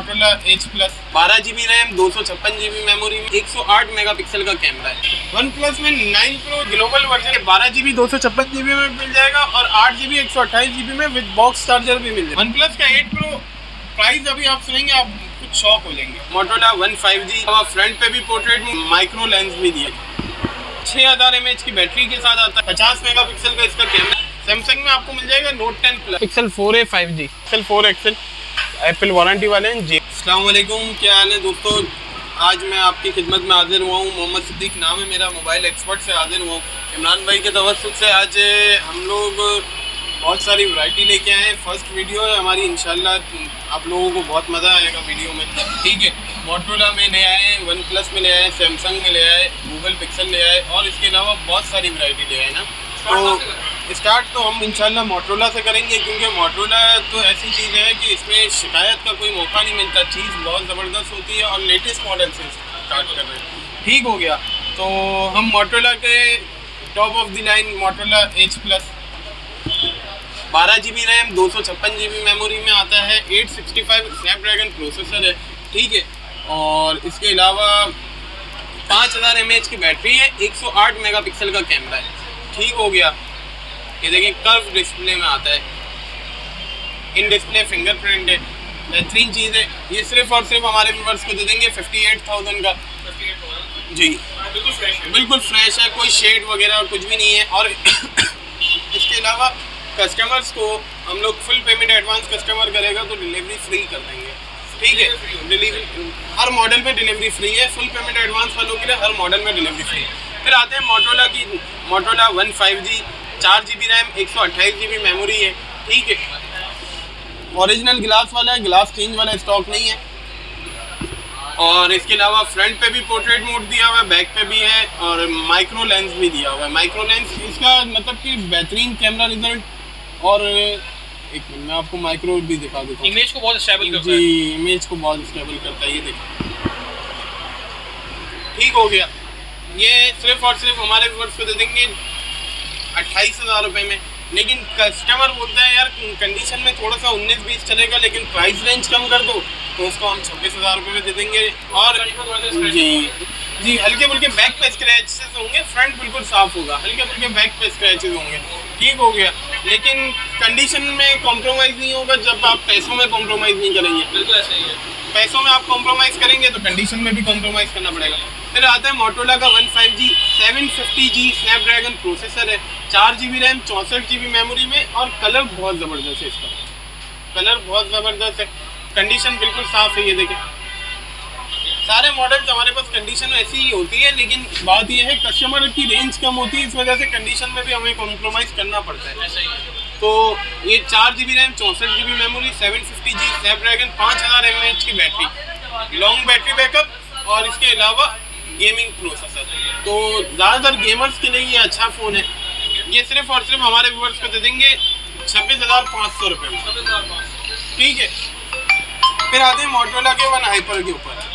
Motorola edge plus 12GB RAM 256GB memory में 108 megapixel का camera है। वन प्लस में 9 pro global version 12GB 256GB में मिल जाएगा और 8GB 128GB में विद बॉक्स चार्जर भी मिल जाएगा। वन प्लस का 8 प्रो प्राइस अभी आप सुनेंगे आप कुछ शॉक हो जाएंगे। मोटोरोला वन 5G और फ्रंट पे भी पोर्ट्रेट माइक्रो लेंस भी दिया, 6000 mAh की बैटरी के साथ आता है, 50 मेगापिक्सल का इसका कैमरा। सैमसंग में आपको मिल जाएगा note 10 plus, pixel 4a 5G, pixel 4 XL, Apple warranty वाले हैं जी। अस्सलाम वालेकुम, क्या हाल है दोस्तों। आज मैं आपकी खिदमत में हाजिर हुआ हूँ। मोहम्मद सिद्दीक नाम है मेरा, मोबाइल एक्सपर्ट से हाजिर हुआ हूँ। इमरान भाई के तवस्सुत से आज हम लोग बहुत सारी वैरायटी लेके आए हैं। फर्स्ट वीडियो है हमारी, इंशाल्लाह आप लोगों को बहुत मज़ा आएगा वीडियो में, ठीक है। मोटोरोला में ले आए, वन प्लस में ले आए, सैमसंग में ले आए, गूगल पिक्सल ले आए और इसके अलावा बहुत सारी वैरायटी ले आए ना। तो स्टार्ट तो हम इंशाल्लाह मोटोरोला से करेंगे, क्योंकि मोटोरोला तो ऐसी चीज़ है कि इसमें शिकायत का कोई मौका नहीं मिलता। चीज़ बहुत ज़बरदस्त होती है और लेटेस्ट मॉडल से स्टार्ट कर रहे हैं, ठीक हो गया। तो हम मोटोरोला के top of the line Motorola edge plus 12GB RAM 256GB memory में आता है, 865 स्नैपड्रैगन प्रोसेसर है, ठीक है। और इसके अलावा 5000 mAh की बैटरी है, 108 मेगापिक्सल का कैमरा है, ठीक हो गया। ये देखिए कर्व डिस्प्ले में आता है, इन डिस्प्ले फिंगरप्रिंट है, बेहतरीन चीज़ है। ये सिर्फ और सिर्फ हमारे व्यूअर्स को दे देंगे 58,000 का जी, बिल्कुल फ्रेश है, कोई शेड वगैरह कुछ भी नहीं है। और इसके अलावा कस्टमर्स को हम लोग फुल पेमेंट एडवांस कस्टमर करेगा तो डिलीवरी फ्री कर देंगे, ठीक है। डिलीवरी हर मॉडल में डिलीवरी फ्री है, फुल पेमेंट एडवांस वालों के लिए हर मॉडल में डिलीवरी फ्री है। फिर आते हैं मोटोरोला की, Motorola one 5G 4GB RAM 128GB memory है, ठीक है। ओरिजिनल गिलास वाला है, गिलास चेंज वाला स्टॉक नहीं है। और इसके अलावा फ्रंट पे भी पोर्ट्रेट मोड दिया हुआ है, बैक पे भी है और माइक्रो लेंस भी दिया हुआ है। माइक्रो लेंस इसका मतलब कि बेहतरीन कैमरा रिजल्ट। और एक मिनट मैं आपको माइक्रो भी दिखा देता हूँ, इमेज को बहुत स्टेबल करता है जी, इमेज को बहुत स्टेबल करता है। ये देखो, ठीक हो गया। ये सिर्फ और सिर्फ हमारे व्यूअर्स को दे देंगे 28,000 रुपये में। लेकिन कस्टमर बोलता है यार कंडीशन में थोड़ा सा 19-20 चलेगा, लेकिन प्राइस रेंज कम कर दो, तो उसको हम 26,000 रुपये में दे देंगे। और जी हल्के फुल्के बैक पे स्क्रैचेस होंगे, फ्रंट बिल्कुल साफ होगा, हल्के फुल्के बैक पे स्क्रैचेस होंगे, ठीक हो गया। लेकिन कंडीशन में कॉम्प्रोमाइज़ नहीं होगा जब आप पैसों में कॉम्प्रोमाइज़ नहीं करेंगे। बिल्कुल ऐसा ही है, पैसों में आप कॉम्प्रोमाइज़ करेंगे तो कंडीशन में भी कॉम्प्रोमाइज़ करना पड़ेगा। फिर आता है मोटोरोला का one 5G 750G Snapdragon processor है, 4GB रैम 64GB मेमोरी में और कलर बहुत ज़बरदस्त है। इसका कलर बहुत ज़बरदस्त है, कंडीशन बिल्कुल साफ़ है। ये देखें, सारे मॉडल्स हमारे पास कंडीशन ऐसी ही होती है, लेकिन बात यह है कस्टमर की रेंज कम होती है, इस वजह से कंडीशन में भी हमें कॉम्प्रोमाइज़ करना पड़ता है। ऐसा ही है। तो ये 4GB RAM 64GB memory 750G Snapdragon 5000 mAh की बैटरी, लॉन्ग बैटरी बैकअप और इसके अलावा गेमिंग प्रोसेसर। तो ज़्यादातर गेमर्स के लिए ये अच्छा फ़ोन है। ये सिर्फ और सिर्फ हमारे व्यूअर्स को दे देंगे 26,500 रुपये में, ठीक है। फिर आते हैं मोटोरोला के वन हाइपर के ऊपर।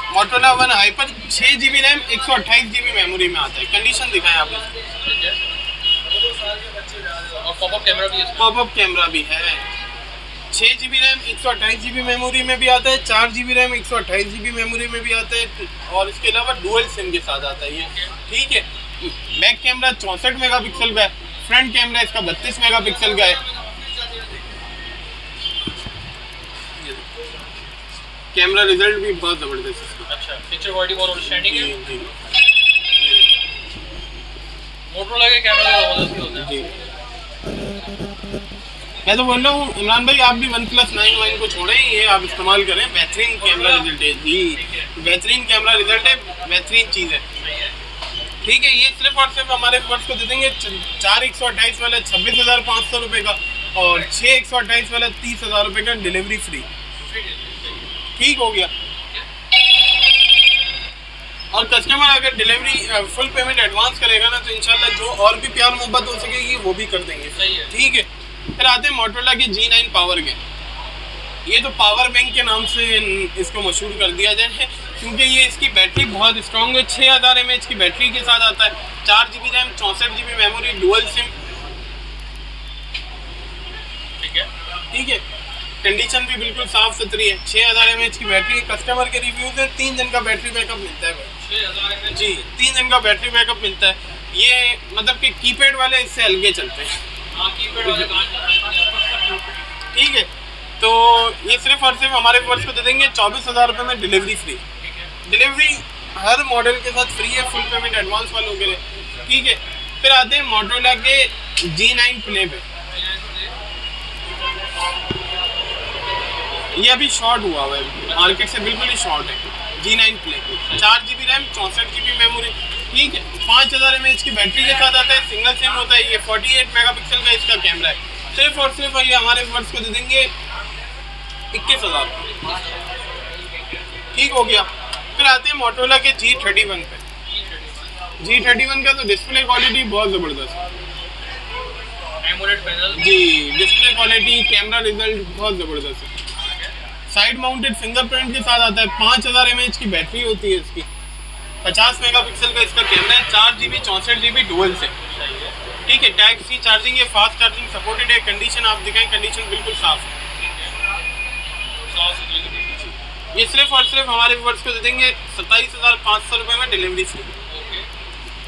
Motorola one hyper 6GB RAM 128GB memory में आता है, कंडीशन दिखाएं आप। और पॉपअप कैमरा भी है, पॉपअप कैमरा भी है। 6GB रैम 128GB मेमोरी में भी आता है, 4GB रैम 128GB मेमोरी में भी आता है और इसके अलावा डुअल सिम के साथ आता है ये, ठीक है। बैक कैमरा 64 मेगापिक्सल का है, फ्रंट कैमरा इसका 32 मेगापिक्सल का है। कैमरा रिजल्ट भी बहुत ज़बरदस्त है। अच्छा, पिक्चर क्वालिटी बहुत आउटस्टैंडिंग है। जी मोटोरोला के कैमरा ज़बरदस्त होते हैं जी। मैं तो बोल रहा हूँ इमरान भाई, आप भी वन प्लस 9 वाइन को छोड़ें, ये आप इस्तेमाल करें, बेहतरीन कैमरा रिजल्ट है जी, बेहतरीन कैमरा रिजल्ट है, बेहतरीन चीज़ है, ठीक है। ये सिर्फ और सिर्फ हमारे व्यूअर्स को दे देंगे 4 128 वाला 26,500 रुपये का और 6 128 वाला 30,000 रुपये का डिलीवरी फ्री, ठीक हो गया। और कस्टमर अगर डिलीवरी फुल पेमेंट एडवांस करेगा ना, तो इंशाल्लाह जो और भी प्यार मोहब्बत हो सकेगी वो भी कर देंगे, सही है, ठीक है। फिर आते हैं मोटोरोला के G9 पावर के। ये तो पावर बैंक के नाम से इसको मशहूर कर दिया जाए है, क्योंकि ये इसकी बैटरी बहुत स्ट्रॉन्ग है, 6000 mAh की बैटरी के साथ आता है, 4GB RAM 64GB memory, dual SIM, ठीक है। ठीक है। कंडीशन भी बिल्कुल साफ सुथरी है। 6000 mAh की बैटरी, कस्टमर के रिव्यू से 3 दिन का बैटरी बैकअप मिलता है भाई। 6000 mAh जी 3 दिन का बैटरी बैकअप मिलता है। ये मतलब कि कीपैड वाले इससे अलगे चलते हैं। हाँ, कीपैड वाले कहाँ चलते हैं? ठीक है, तो ये सिर्फ और सिर्फ हमारे व्यूअर्स को दे देंगे 24,000 रुपये में डिलीवरी फ्री। डिलीवरी हर मॉडल के साथ फ्री है, फुल पेमेंट एडवांस वालों के लिए। ठीक है, फिर आते हैं मोटोरोला के G9 प्ले पे। ये अभी शॉर्ट हुआ हुआ है, मार्केट से बिल्कुल ही शॉर्ट है। G9 play 4 GB RAM 64 GB memory. ठीक है, 5000 mAh की बैटरी के साथ आता है, सिंगल सिम होता है। ये 48 मेगापिक्सल का इसका कैमरा है। सिर्फ और सिर्फ ये हमारे व्यूअर्स को दे देंगे 21,000। ठीक हो गया। फिर आते हैं मोटोरोला के G31 पे। G31 का तो डिस्प्ले क्वालिटी बहुत ज़बरदस्त है एमोलेड पैनल जी। डिस्प्ले क्वालिटी, कैमरा रिजल्ट बहुत ज़बरदस्त है। साइड माउंटेड फिंगरप्रिंट के साथ आता है। 5000 mAh की बैटरी होती है इसकी। 50 मेगापिक्सल का इसका कैमरा है। 4 GB 64 GB डुअल से। ठीक है, टाइप सी चार्जिंग है, फास्ट चार्जिंग सपोर्टेड है। कंडीशन आप दिखाएं, कंडीशन बिल्कुल साफ है। ये सिर्फ और सिर्फ हमारे व्यूअर्स को दे देंगे 27,500 रुपये में डिलीवरी फ्री।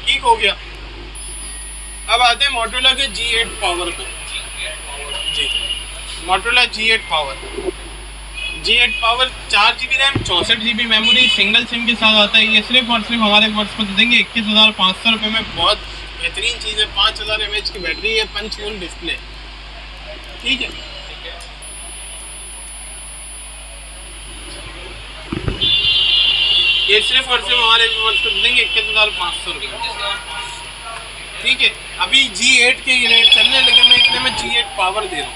ठीक हो गया। अब आते हैं मोटोरोला के G8 पावर पे। जी, Motorola G8 power. G8 power 4 GB RAM 64 GB memory, single sim के साथ आता है। ये सिर्फ और सिर्फ हमारे व्यूअर्स को दे देंगे 21,500 रुपये में। बहुत बेहतरीन चीज़ है। 5000 mAh की बैटरी है, पंच होल डिस्प्ले। ठीक है, ये सिर्फ और सिर्फ हमारे व्यूअर्स को दे देंगे 21,500 रुपये। ठीक है, अभी G8 के रेट चल रहे हैं, लेकिन मैं इतने में G8 पावर दे रहा हूँ।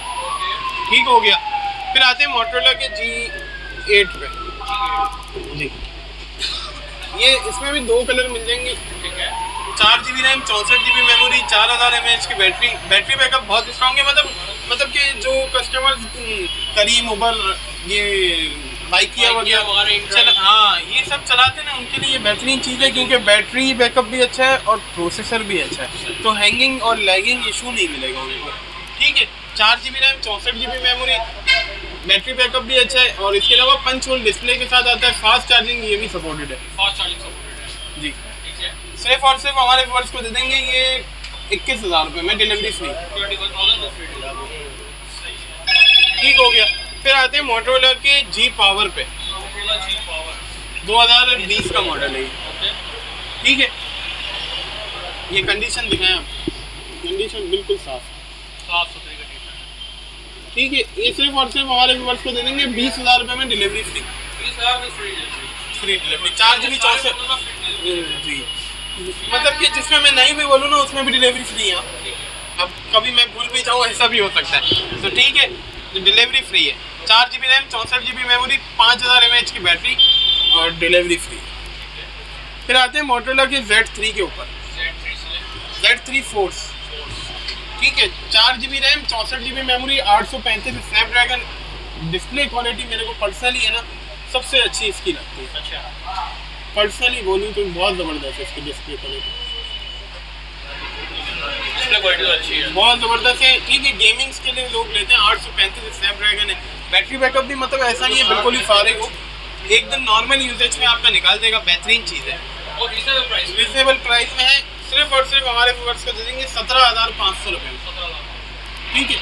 ठीक हो गया। फिर आते हैं मोटोरोला के G8 पे। जी, ये इसमें भी 2 कलर मिल जाएंगे। 4 GB RAM 64 GB memory, 4000 mAh की बैटरी। बैटरी बैकअप बहुत स्ट्रॉन्ग है। मतलब कि जो कस्टमर करीम, उबर, ये बाइकिया वगैरह हाँ ये सब चलाते हैं ना, उनके लिए ये बेहतरीन चीज़ है, क्योंकि बैटरी बैकअप भी अच्छा है और प्रोसेसर भी अच्छा है, तो हैंगिंग और लैगिंग इशू नहीं मिलेगा उनको। ठीक है, 4 GB RAM 64 GB memory, battery backup भी अच्छा है, और इसके अलावा पंच होल डिस्प्ले के साथ आता है। फास्ट चार्जिंग ये भी सपोर्टेड है। फास्ट चार्जिंग सपोर्टेड है जी। ठीक है, सिर्फ और सिर्फ हमारे व्यूअर्स को दे देंगे ये 21,000 रुपये में डिलीवरी फ्री। 21,000 free delivery. ठीक हो गया। फिर आते हैं मोटोरोला के G पावर पे। मोटोरोला G पावर 2020 का मॉडल है ये। ओके, ठीक है, ये कंडीशन दिखाएं आप, कंडीशन बिल्कुल साफ। साफ सुथरी कंडीशन। ठीक है, ये सिर्फ और सिर्फ हमारे व्यूअर्स को दे देंगे 20,000 रुपये में डिलीवरी फ्री। 20,000 में free delivery. Free delivery, 4 GB 64 जी। मतलब कि जिसमें मैं नहीं भी बोलूँ ना, उसमें भी डिलीवरी फ्री है। अब कभी मैं भूल भी जाऊँ, ऐसा भी हो सकता है। तो ठीक है, डिलीवरी फ्री है। 4 GB RAM 64 GB memory, 5000 mAh की बैटरी और डिलीवरी फ्री। फिर आते हैं मोटोरोला के Z3 के ऊपर। Z3 force. ठीक है, 4 GB RAM 64 GB memory, 835 Snapdragon. Display quality मेरे को पर्सनली है ना सबसे अच्छी इसकी लगती है। अच्छा, पर्सनली बोलूँ तो बहुत ज़बरदस्त है इसकी डिस्प्ले क्वालिटी, डिस्प्ले क्वालिटी तो अच्छी है, बहुत ज़बरदस्त है। ठीक है, गेमिंग्स के लिए लोग लेते हैं। 835 स्नैपड्रैगन है। बैटरी बैकअप भी मतलब ऐसा नहीं है बिल्कुल ही फारिग हो, एक दिन नॉर्मल यूजेज में आपका निकाल देगा। बेहतरीन चीज़ है और रीजनेबल प्राइस में। रिजनेबल प्राइस में है। सिर्फ और सिर्फ हमारे व्यूअर्स को दे देंगे 17,500 रुपये में। 17,000। ठीक है,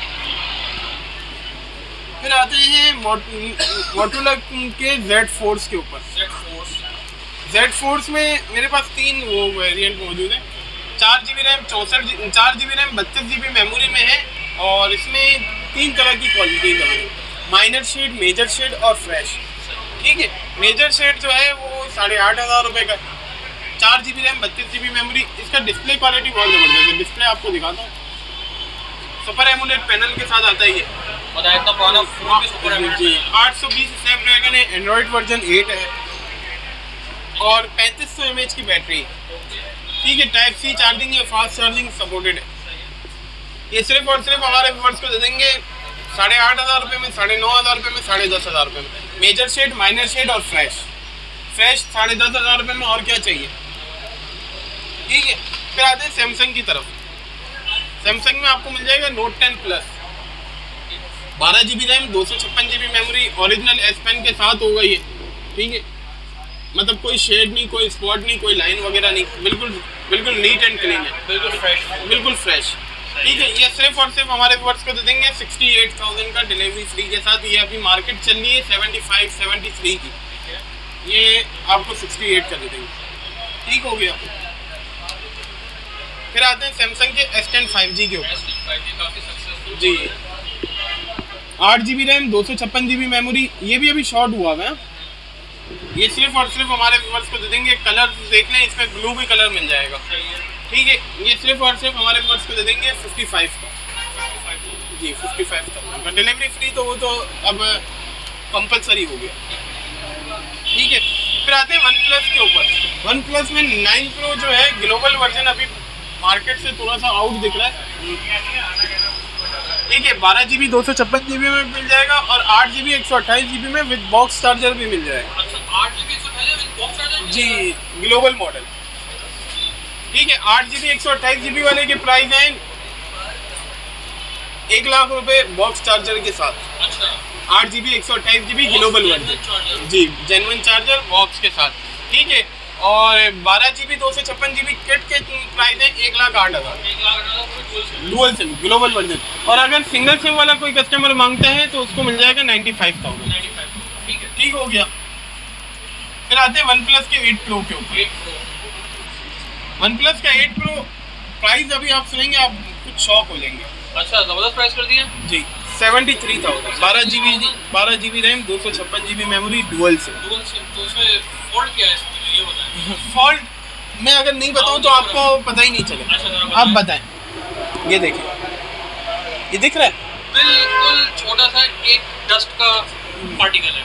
फिर आते हैं मोटोरोला के Z फोर्स के ऊपर। Z फोर्स में मेरे पास 3 वो वेरिएंट मौजूद है। 4 GB RAM 4 GB RAM 32 GB memory में है, और इसमें 3 तरह की क्वालिटीज है, माइनर शेड, मेजर शेड और फ्रेश। ठीक है, मेजर शेड जो है वो 8,500 रुपये का। 4 GB रैम 32 GB मेमोरी। इसका डिस्प्ले क्वालिटी बहुत ज़बरदस्त है। डिस्प्ले आपको दिखाता हूँ, सुपर एमोलेड पैनल के साथ आता है ये। बताया इतना पुराना फोन भी सुपर एमोलेड जी, 820 स्नैपड्रैगन है, एंड्रॉइड वर्जन 8 है, और 3500 mAh की बैटरी है। ठीक है, टाइप सी चार्जिंग है, फास्ट चार्जिंग सपोर्टेड है। ये सिर्फ और सिर्फ हमारे व्यूअर्स को दे देंगे 8,500 रुपये में, 9,500 रुपये में, 10,500 रुपये में। मेजर शेड, माइनर शेड और फ्रेश। फ्रेश 10,500 रुपये में, और क्या चाहिए। ठीक है, फिर आते हैं सैमसंग की तरफ। सैमसंग में आपको मिल जाएगा Note 10 Plus। 12 GB ram 256 GB memory, original S pen के साथ होगा ये, ठीक है। मतलब कोई शेड नहीं, कोई स्पॉट नहीं, कोई लाइन वगैरह नहीं, बिल्कुल बिल्कुल नीट एंड क्लीन है, बिल्कुल फ्रेश। बिल्कुल फ्रेश, ठीक है। ये सिर्फ और सिर्फ हमारे व्यूअर्स को दे देंगे 68,000 का डिलीवरी फ्री के साथ। ये अभी मार्केट चल रही है 75-73 की, ये आपको 68 का दे देंगे, ठीक हो गया। फिर आते हैं सैमसंग के S10 5G के ऊपर। काफी सक्सेसफुल जी, 8 GB रैम 256 GB मेमोरी, ये भी अभी शॉर्ट हुआ है। ये सिर्फ और सिर्फ हमारे व्यूअर्स को दे देंगे। कलर देख लें, इसमें ब्लू भी कलर मिल जाएगा, ठीक है। ये सिर्फ और सिर्फ हमारे व्यूअर्स को दे देंगे 55 का, जी 55,000 का डिलीवरी फ्री। तो वो तो अब कंपलसरी हो गया, ठीक है। फिर आते हैं वन प्लस के ऊपर। वन प्लस में 9 Pro जो है ग्लोबल वर्जन अभी मार्केट से थोड़ा सा आउट दिख रहा है, ठीक है। 12 GB 256 GB में मिल जाएगा और 8 GB 128 GB में विद बॉक्स चार्जर भी मिल जाएगा। अच्छा, 8 GB 128 विद बॉक्स चार्जर जी, ग्लोबल मॉडल, ठीक है। 8 GB 128 GB वाले के प्राइस हैं 1 लाख रुपए बॉक्स चार्जर के साथ। अच्छा, 8 GB 128 GB ग्लोबल वर्जन, जी जेन्युइन चार्जर बॉक्स के साथ, ठीक है। और 12 GB 256 GB किट के प्राइस है 1,08,000, 1,08,000 डुअल सिम ग्लोबल वर्जन। और अगर सिंगल सिम वाला कोई कस्टमर मांगता है तो उसको मिल जाएगा 95,000, 95, ठीक है। ठीक हो गया। फिर आते हैं वन प्लस के 8 Pro के ऊपर। 8 Pro, वन प्लस का 8 Pro प्राइस अभी आप सुनेंगे, आप कुछ शॉक हो जाएंगे। अच्छा जबरदस्त प्राइस कर दिया जी 73,000, 12 GB ram 256 GB memory dual SIM. Dual SIM. तो उसमें फॉल्ट क्या है इसमें, ये बताएं। फॉल्ट मैं अगर नहीं बताऊं तो आपको पता ही नहीं चलेगा। अच्छा, जरा आप बताएं। बताएं, ये देखिए, ये दिख रहा है, बिल्कुल छोटा सा एक डस्ट का पार्टिकल है।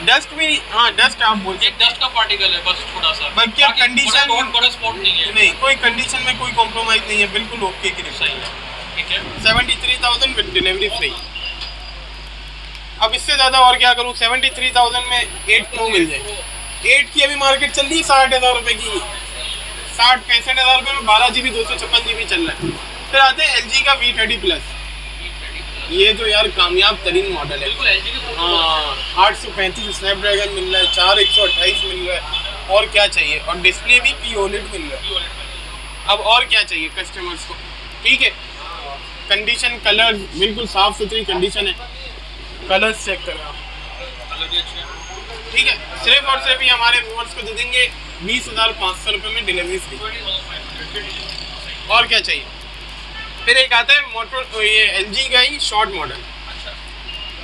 डस्ट भी, हाँ डस्ट आप बोल एक डस्ट का पार्टिकल है, बस छोटा सा। बाकी बाकी कंडीशन बहुत बड़ा स्पॉट नहीं है। नहीं, कोई कंडीशन में कोई कॉम्प्रोमाइज नहीं है, बिल्कुल ओके की सही है, ठीक है। 73,000 विद डिलीवरी फ्री। अब इससे ज़्यादा और क्या करूँ, 73,000 में 8 Pro मिल जाए। 8 की अभी मार्केट चल रही है 60,000 रुपये की, 60-65,000 रुपये में 12 GB 256 GB चल रहा है। फिर आते हैं LG का V30 Plus, ये जो यार कामयाब तरीन मॉडल है। बिल्कुल LG के हाँ, 835 स्नैपड्रैगन मिल रहा है, 4128 मिल रहा है, और क्या चाहिए। और डिस्प्ले भी POLED मिल रहा है, अब और क्या चाहिए कस्टमर्स को, ठीक है। कंडीशन कलर बिल्कुल साफ सुथरी कंडीशन है, कलर्स चेक करें आप, कलर भी अच्छे हैं। ठीक है। सिर्फ और सिर्फ ये हमारे व्यूअर्स को दे देंगे 20,500 रुपये में डिलीवरी फ्री, और क्या चाहिए। फिर एक आता है मोटो, ये LG का ही शॉर्ट मॉडल,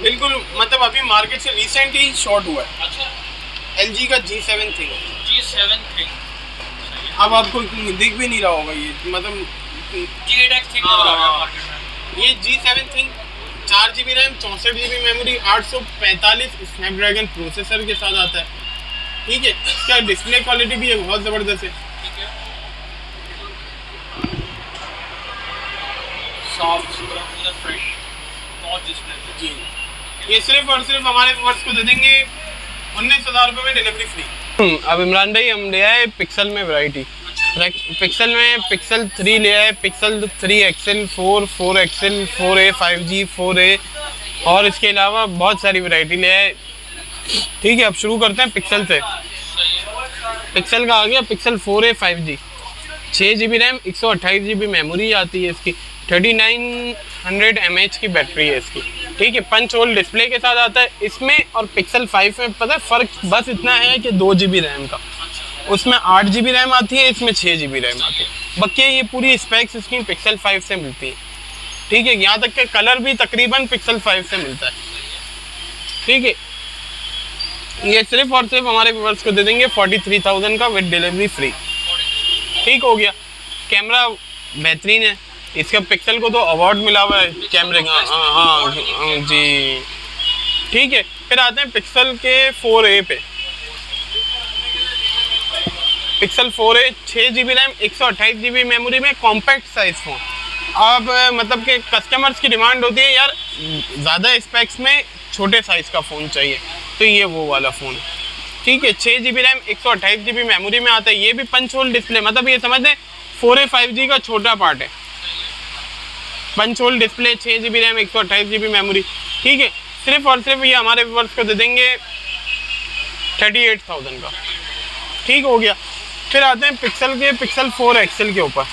बिल्कुल मतलब अभी मार्केट से रिसेंट ही शॉर्ट हुआ है। अच्छा, LG का G7 Thing। G7 Thing, अब आपको दिख भी नहीं रहा होगा ये, मतलब G8X Thing नजर आ रहा है मार्केट में। ये G7 Thing 4 GB RAM 64 GB memory 845 Snapdragon processor के साथ आता है, ठीक है। इसका डिस्प्ले क्वालिटी भी बहुत ज़बरदस्त है, ठीक है। सॉफ्ट सुपर पूरा फ्रेश नॉच डिस्प्ले जी। ये सिर्फ और सिर्फ हमारे व्यूअर्स को दे देंगे 19,000 रुपये में डिलीवरी फ्री। अब इमरान भाई हम ले आए पिक्सल में वैरायटी। पिक्सल में पिक्सल 3 ले आए, pixel 3 XL, 4, 4 XL, 4A, 5G, 4A, और इसके अलावा बहुत सारी वैरायटी ले आए, ठीक है। अब शुरू करते हैं पिक्सल से। पिक्सल का आ गया pixel 4A 5G, 6 GB ram 128 GB memory आती है इसकी, 3900 mAh की बैटरी है इसकी, ठीक है। पंच होल डिस्प्ले के साथ आता है इसमें, और पिक्सल 5 में पता है फ़र्क बस इतना है कि 2 GB रैम का, उसमें 8 GB रैम आती है, इसमें 6 GB रैम आती है। बाकी ये पूरी स्पेक्स इसकी पिक्सल 5 से मिलती है, ठीक है। यहाँ तक के कलर भी तकरीबन पिक्सल 5 से मिलता है, ठीक है। ये सिर्फ और सिर्फ हमारे व्यूअर्स को दे देंगे 43,000 का विद डिलीवरी फ्री, ठीक हो गया। कैमरा बेहतरीन है इसका, पिक्सल को तो अवार्ड मिला हुआ है कैमरे का, हाँ जी, ठीक है। फिर आते हैं पिक्सल के 4A पे। Pixel 4A 6 GB ram 128 GB memory में कॉम्पैक्ट साइज फ़ोन। अब मतलब कि कस्टमर्स की डिमांड होती है यार ज़्यादा स्पेक्स में छोटे साइज़ का फ़ोन चाहिए, तो ये वो वाला फ़ोन है, ठीक है। 6 GB रैम 128 GB मेमोरी में आता है, ये भी पंच होल डिस्प्ले, मतलब ये समझ लें 4A 5G का छोटा पार्ट है। Punch hole display, 6 GB ram 128 GB memory, ठीक है, सिर्फ और सिर्फ ये हमारे व्यूअर्स को दे देंगे 38,000 का। ठीक हो गया। फिर आते हैं पिक्सल 4 एक्सेल के ऊपर।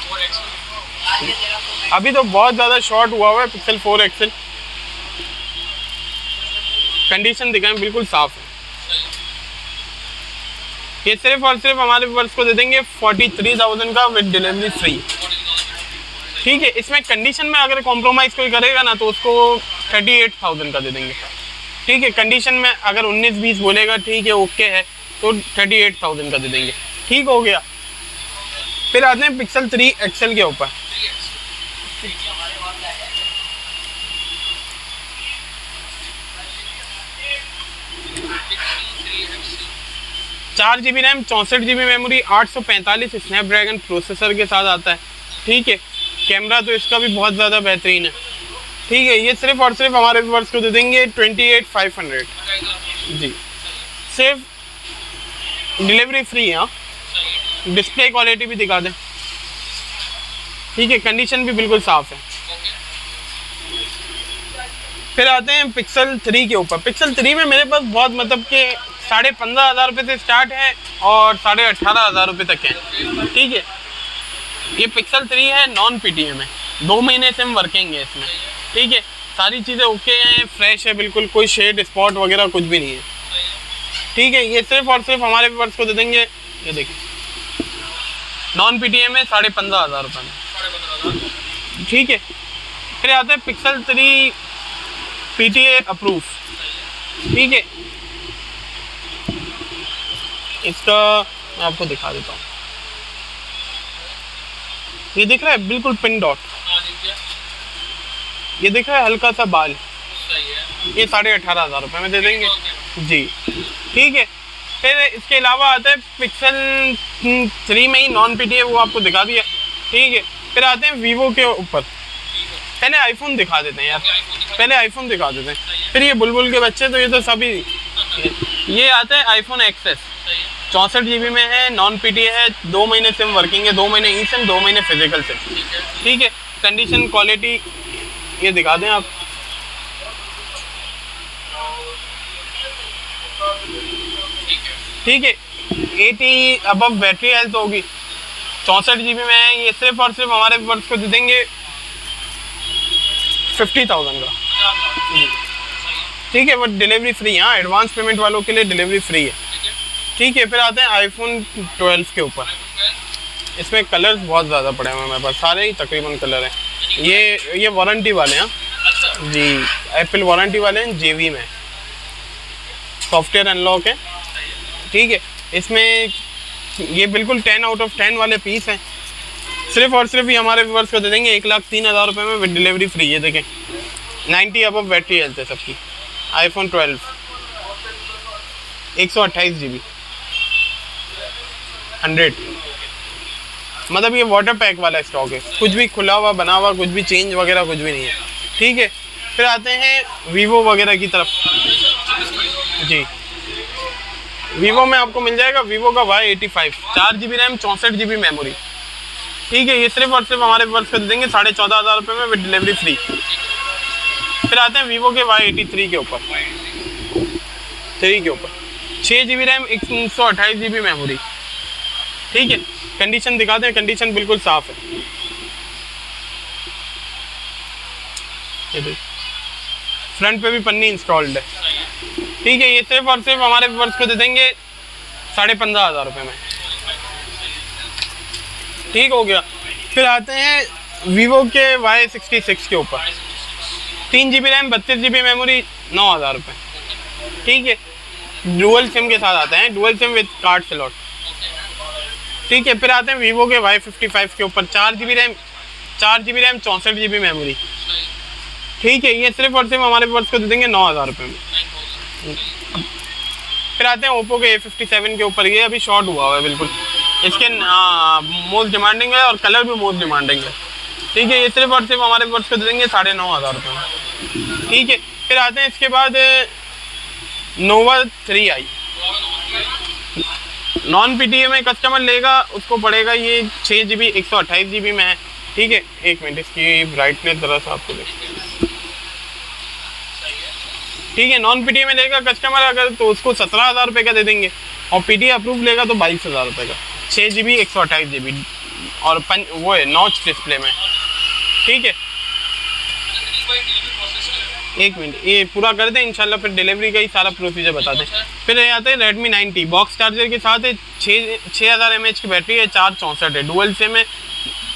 अभी तो बहुत ज़्यादा शॉर्ट हुआ है पिक्सल 4 एक्सेल। कंडीशन दिखाएं, बिल्कुल साफ है। ये सिर्फ और सिर्फ हमारे व्यूअर्स को दे देंगे 43,000 का विद डिलीवरी फ्री। ठीक है, इसमें कंडीशन में अगर कॉम्प्रोमाइज़ कोई करेगा ना तो उसको 38,000 का दे देंगे। ठीक है, कंडीशन में अगर 19-20 बोलेगा ठीक है ओके है तो 38,000 का दे देंगे। ठीक हो गया। फिर आते हैं पिक्सल 3 एक्सेल के ऊपर। चार GB RAM, 64 GB memory, 845 Snapdragon processor के साथ आता है। ठीक है, कैमरा तो इसका भी बहुत ज़्यादा बेहतरीन है। ठीक है, ये सिर्फ और सिर्फ हमारे व्यूअर्स को दे देंगे 28,500। जी, सिर्फ डिलीवरी फ्री है। हाँ, डिस्प्ले क्वालिटी भी दिखा दें। ठीक है, कंडीशन भी बिल्कुल साफ है। फिर आते हैं पिक्सल 3 के ऊपर। पिक्सल 3 में मेरे पास बहुत मतलब कि 15,500 रुपये से स्टार्ट है और 18,500 रुपये तक है। ठीक है, ये पिक्सल 3 है, नॉन PTM है, 2 महीने से हम वर्किंग है इसमें। ठीक है, सारी चीज़ें ओके हैं, फ्रेश है बिल्कुल, कोई शेड स्पॉट वगैरह कुछ भी नहीं है। ठीक है, ये सिर्फ और सिर्फ हमारे व्यूअर्स को दे देंगे, ये देखिए नॉन PTM है, 15,500 रुपये में। ठीक है, फिर आता है पिक्सल 3 PTA अप्रूव। ठीक है, इसका मैं आपको दिखा देता हूँ। ये दिख रहा है बिल्कुल पिन डॉट, ये दिख रहा है हल्का सा बाल, ये 18,500 रुपये में दे देंगे जी। ठीक है, फिर इसके अलावा आता है पिक्सल 3 में ही नॉन PTA, वो आपको दिखा दिया। ठीक है, फिर आते हैं वीवो के ऊपर। पहले आईफोन दिखा देते हैं यार, पहले आईफोन दिखा देते हैं, फिर ये बुलबुल के बच्चे तो ये तो सभी। ये आता है आईफोन एक्सेस, 64 GB में है, नॉन PTA है, 2 महीने सिम वर्किंग है, 2 महीने ई सिम, 2 महीने फिजिकल सिम। ठीक है, कंडीशन क्वालिटी ये दिखा दें आप। ठीक है, 80 अबव बैटरी हेल्थ होगी, 64 GB में है। ये सिर्फ और सिर्फ हमारे व्यूअर्स को दे देंगे 50,000 का। ठीक है, वो डिलीवरी फ्री है। हाँ, एडवांस पेमेंट वालों के लिए डिलीवरी फ्री है। ठीक है, फिर आते हैं आईफोन 12 के ऊपर। इसमें कलर्स बहुत ज़्यादा पड़े हुए हैं मेरे पास, सारे ही तकरीबन कलर हैं। ये वारंटी वाले हैं जी, एप्पल वारंटी वाले हैं, JV में सॉफ्टवेयर अनलॉक है। ठीक है, इसमें ये बिल्कुल 10 आउट ऑफ 10 वाले पीस हैं। सिर्फ और सिर्फ ये हमारे व्यूअर्स को दे देंगे 1,03,000 रुपये में विद डिलीवरी फ्री है। देखें 90 अबव बैटरी हेल्थ है सबकी। आईफोन 12 128 GB 100, मतलब ये वाटर पैक वाला स्टॉक है, कुछ भी खुला हुआ बना हुआ, कुछ भी चेंज वगैरह कुछ भी नहीं है। ठीक है, फिर आते हैं वीवो वगैरह की तरफ जी। वीवो में आपको मिल जाएगा वीवो का Y85, 4 GB RAM, 64 GB memory. ठीक है, ये सिर्फ और सिर्फ हमारे व्यूअर्स को दे देंगे 14,500 रुपये में विद डिलीवरी फ्री। फिर आते हैं वीवो के Y83 के ऊपर, 6 GB रैम, 128 GB मेमोरी। ठीक है, कंडीशन दिखाते हैं, कंडीशन बिल्कुल साफ है। ये देखिए फ्रंट पे भी पन्नी इंस्टॉल्ड है। ठीक है, ये सिर्फ और सिर्फ हमारे व्यूअर्स को दे देंगे 15,500 रुपये में। ठीक हो गया। फिर आते हैं वीवो के Y66 के ऊपर, 3 GB रैम, 32 GB मेमोरी, 9,000 रुपये। ठीक है, डुअल सिम के साथ आते हैं, dual SIM with card slot. ठीक है, फिर आते हैं वीवो के Y55 के ऊपर, 4 GB रैम, 64 GB मेमोरी। ठीक है, ये सिर्फ और सिर्फ हमारे व्यूअर्स को दे देंगे 9,000 रुपये में। फिर आते हैं ओप्पो के A57 के ऊपर, ये अभी शॉर्ट हुआ हुआ है बिल्कुल, इसके मोस्ट डिमांडिंग है और कलर भी मोस्ट डिमांडिंग है। ठीक है, ये सिर्फ और सिर्फ हमारे व्यूअर्स को दे देंगे 9,500 रुपये में। ठीक है, फिर आते हैं इसके बाद नोवा 3i, नॉन PTA में कस्टमर लेगा उसको पड़ेगा ये 6 GB 128 GB में है। ठीक है, 1 मिनट इसकी ब्राइटनेस ज़रा सा आपको देख, ठीक है। नॉन पीटीए में लेगा कस्टमर अगर तो उसको 17,000 रुपये का दे देंगे, और पीटीए अप्रूव लेगा तो 22,000 रुपये का, 6 GB 128 GB और वो है नॉच डिस्प्ले में। ठीक है, एक मिनट ये पूरा कर दें इंशाल्लाह, फिर डिलीवरी का ही सारा प्रोसीजर बता दें। फिर ये आते हैं Redmi 9T, बॉक्स चार्जर के साथ है, 6000 mAh की बैटरी है, 464 है, डुअल सिम है,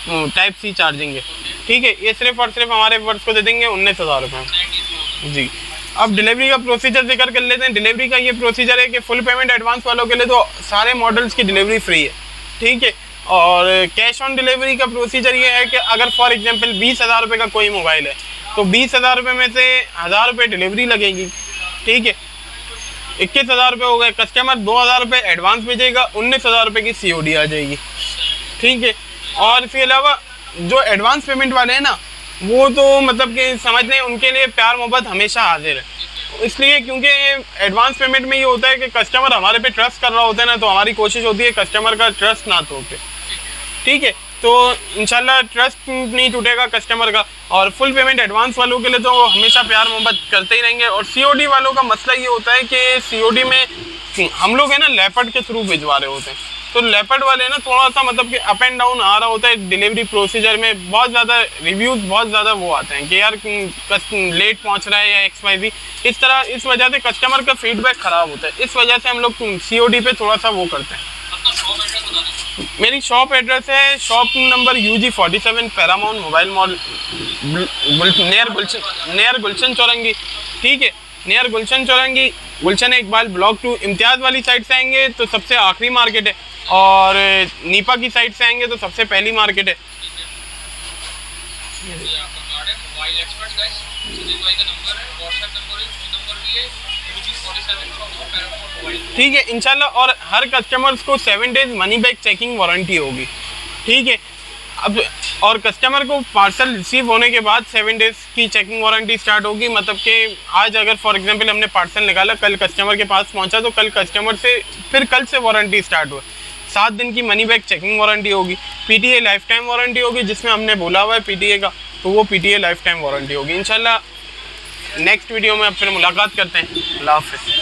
टाइप सी चार्जिंग है। ठीक है, ये सिर्फ और सिर्फ हमारे वर्ष को दे देंगे 19,000 रुपये जी। अब डिलीवरी का प्रोसीजर जिक्र कर लेते हैं। डिलीवरी का ये प्रोसीजर है कि फुल पेमेंट एडवांस वालों के लिए तो सारे मॉडल्स की डिलीवरी फ्री है। ठीक है, और कैश ऑन डिलीवरी का प्रोसीजर ये है कि अगर फॉर एग्जांपल 20,000 रुपये का कोई मोबाइल है तो 20,000 रुपये में से 1,000 रुपये डिलीवरी लगेगी। ठीक है, 21,000 रुपये हो गए, कस्टमर 2,000 रुपये एडवांस भेजेगा, 19,000 रुपये की COD आ जाएगी। ठीक है, और इसके अलावा जो एडवांस पेमेंट वाले हैं ना, वो तो मतलब कि समझ लें उनके लिए प्यार मोहब्बत हमेशा हाजिर है। इसलिए क्योंकि एडवांस पेमेंट में ये होता है कि कस्टमर हमारे पे ट्रस्ट कर रहा होता है ना, तो हमारी कोशिश होती है कस्टमर का ट्रस्ट ना टूटे। ठीक है, तो इंशाल्लाह ट्रस्ट नहीं टूटेगा कस्टमर का। और फुल पेमेंट एडवांस वालों के लिए तो हमेशा प्यार मोहब्बत करते ही रहेंगे। और COD वालों का मसला ये होता है कि COD में हम लोग है ना लेपर्ड के थ्रू भिजवा रहे होते हैं, तो लेपर्ड वाले ना थोड़ा सा मतलब कि अप एंड डाउन आ रहा होता है डिलीवरी प्रोसीजर में। बहुत ज़्यादा रिव्यूज़ बहुत ज़्यादा वो आते हैं कि यार लेट पहुंच रहा है या XYZ, इस तरह इस वजह से कस्टमर का फीडबैक ख़राब होता है। इस वजह से हम लोग COD पे थोड़ा सा वो करते हैं। मेरी शॉप एड्रेस है shop number UG47 Paramount mobile mall near Gulshan Chowrangi. ठीक है, नियर गुलशन चौरंगी, गुलशन इकबाल ब्लॉक 2 इम्तियाज़ वाली साइड से आएंगे तो सबसे आखिरी मार्केट है, और नीपा की साइड से आएंगे तो सबसे पहली मार्केट है। ठीक है इंशाल्लाह, और हर कस्टमर्स को 7 days money back checking warranty होगी। ठीक है, अब और कस्टमर को पार्सल रिसीव होने के बाद 7 डेज की चेकिंग वारंटी स्टार्ट होगी। मतलब कि आज अगर फॉर एग्जांपल हमने पार्सल निकाला, कल कस्टमर के पास पहुंचा, तो कल कस्टमर से फिर कल से वारंटी स्टार्ट हुआ, 7 दिन की मनी बैक चेकिंग वारंटी होगी। PTA लाइफ टाइम वारंटी होगी, जिसमें हमने बोला हुआ है PTA का, तो वो PTA लाइफ टाइम वारंटी होगी। इंशाल्लाह नेक्स्ट वीडियो में अब फिर मुलाकात करते हैं। अल्लाह हाफ़िज़।